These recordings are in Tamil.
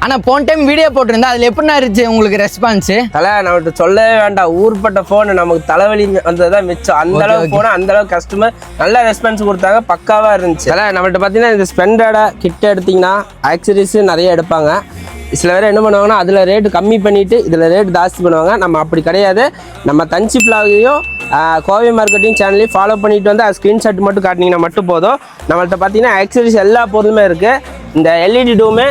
ஆனால் போன டைம் வீடியோ போட்டிருந்தா அதில் எப்படின்னா இருந்துச்சு உங்களுக்கு ரெஸ்பான்ஸு? தலை நம்மகிட்ட சொல்லவே வேண்டாம், ஊர்பட்ட ஃபோனு நமக்கு தலைவலி வந்ததுதான் மிச்சம். அந்த அளவுக்கு போனால் அந்த அளவுக்கு கஸ்டமர் நல்ல ரெஸ்பான்ஸ் கொடுத்தாங்க, பக்காவாக இருந்துச்சு. தலை நம்மகிட்ட பார்த்தீங்கன்னா இந்த ஸ்பெண்டோட கிட்ட எடுத்திங்கன்னா ஆக்சரிஸு நிறைய எடுப்பாங்க. சில பேர் என்ன பண்ணுவாங்கன்னா அதில் ரேட்டு கம்மி பண்ணிவிட்டு இதில் ரேட்டு ஜாஸ்தி பண்ணுவாங்க. நம்ம அப்படி கிடையாது. நம்ம தஞ்சி ஃப்ளாகையும் கோவை மார்க்கெட்டிங் சேனலையும் ஃபாலோ பண்ணிட்டு வந்து அது ஸ்க்ரீன்ஷாட் மட்டும் காட்டினீங்கன்னா மட்டும் போதும். நம்மள்ட்ட பார்த்தீங்கன்னா ஆக்சரிஸ் எல்லா பொருளுமே இருக்குது. இந்த எல்இடி டூமு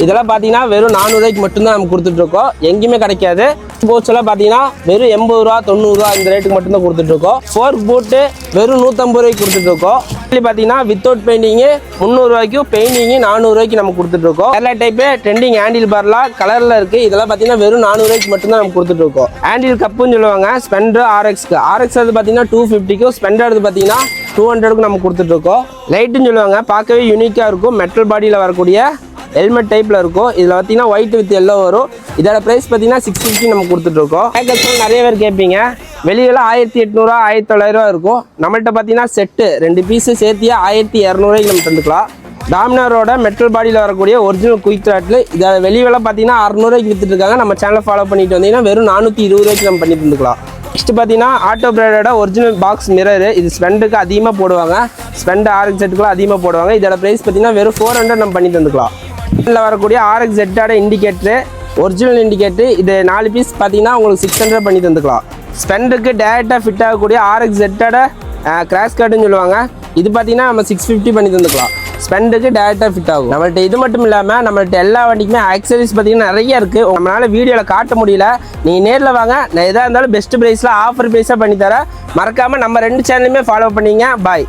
இதெல்லாம் பார்த்தீங்கன்னா வெறும் 400 ரூபாய்க்கு மட்டும்தான் நம்ம கொடுத்துட்ருக்கோம், எங்கேயுமே கிடைக்காது. போட்ஸ் எல்லாம் பார்த்தீங்கன்னா வெறும் 80 ரூபா 90 ரூபா இந்த ரேட்டுக்கு மட்டும்தான் கொடுத்துட்ருக்கோம். ஃபோர்க் போட்டு வெறும் 150 ரூபாய்க்கு கொடுத்துட்ருக்கோம். பார்த்தீங்கன்னா வித்தவுட் பெயிண்டிங்கு 300 ரூபாய்க்கும், பெயிண்டிங்கு 400 ரூபாய்க்கு நம்ம கொடுத்துட்ருக்கோம். எல்லா டைப்பு ட்ரெண்டிங் ஹேண்டில் பார்லாம் கலரில் இருக்குது. இதெல்லாம் பார்த்தீங்கன்னா வெறும் 400 ரூபாய்க்கு மட்டும்தான் நம்ம கொடுத்துட்ருக்கோம். ஹேண்டில் கப்புன்னு சொல்லுவாங்க ஸ்பெண்டர் ஆர்எக்ஸ்க்கு. ஆர்எக்ஸ் அது பார்த்தீங்கன்னா 250க்கும், ஸ்பெண்டர் அது பார்த்தீங்கன்னா 200க்கும் நம்ம கொடுத்துட்ருக்கோம். லைட்டுன்னு சொல்லுவாங்க, பார்க்கவே யூனிக்காக இருக்கும். மெட்டல் பாடியில் வரக்கூடிய ஹெல்மெட் டைப்பில் இருக்கும். இதில் பார்த்தீங்கன்னா ஒயிட் வித் எல்லோ வரும். இதோட ப்ரைஸ் பார்த்தீங்கன்னா 650 நம்ம கொடுத்துட்ருக்கோம். பேக்கெட்ஸ்லாம் நிறைய பேர் கேட்பீங்க. வெளியெல்லாம் 1800 1900 இருக்கும். நம்மள்கிட்ட பார்த்தீங்கன்னா செட்டு 2 பீஸு சேர்த்தியே 1200 நம்ம தந்துக்கலாம். டாமினரோட மெட்டல் பாடியில் வரக்கூடிய ஒரிஜினல் குயிக் த்ராட்டில் இதை வெளியெல்லாம் பார்த்தீங்கன்னா 600 ரூபாய்க்கு விற்றுட்டுருக்காங்க. நம்ம சேனலை ஃபாலோ பண்ணிட்டு வந்தீங்கன்னா வெறும் 420 ரூபாய்க்கு நம்ம பண்ணி தந்துக்கலாம். நெக்ஸ்ட் பார்த்தீங்கன்னா ஆட்டோ பிராண்டோட ஒரிஜினல் பாக்ஸ் மிரர். இது ஸ்பெண்டுக்கு அதிகமாக போடுவாங்க, ஸ்பெண்ட் ஆர்எக்ஸ் செட்டுக்குலாம் அதிகமாக போடுவாங்க. இதோட ப்ரைஸ் பார்த்தீங்கன்னா வெறும் 400 நம்ம பண்ணி தந்துக்கலாம். இதில் வரக்கூடிய ஆர்எக்ஸ் ஜெட்டோட இண்டிகேட்டரு ஒரிஜினல் இண்டிகேட்டர், இது 4 பீஸ் பார்த்தீங்கன்னா உங்களுக்கு 600 பண்ணி தந்துக்கலாம். ஸ்பெண்டுக்கு டேரெக்டாக ஃபிட் ஆகக்கூடிய ஆர்எக்ஸ் ஜெட்டோட கிராஷ் கார்டுன்னு சொல்லுவாங்க. இது பார்த்தீங்கன்னா நம்ம 650 பண்ணி தந்துக்கலாம். ஸ்பெண்டுக்கு டேரெக்டாக ஃபிட் ஆகும். நம்மள்ட்ட இது மட்டும் இல்லாமல் நம்மள்ட்ட எல்லா வண்டிக்குமே ஆக்சரிஸ் பார்த்தீங்கன்னா நிறைய இருக்குது. நம்மளால் வீடியோவில் காட்ட முடியல, நீங்கள் நேரில் வாங்க. நான் எதாக இருந்தாலும் பெஸ்ட் ப்ரைஸில் ஆஃபர் ப்ரைஸாக பண்ணித்தரேன். மறக்காமல் நம்ம 2 சேனலுமே ஃபாலோ பண்ணிங்க. பாய்.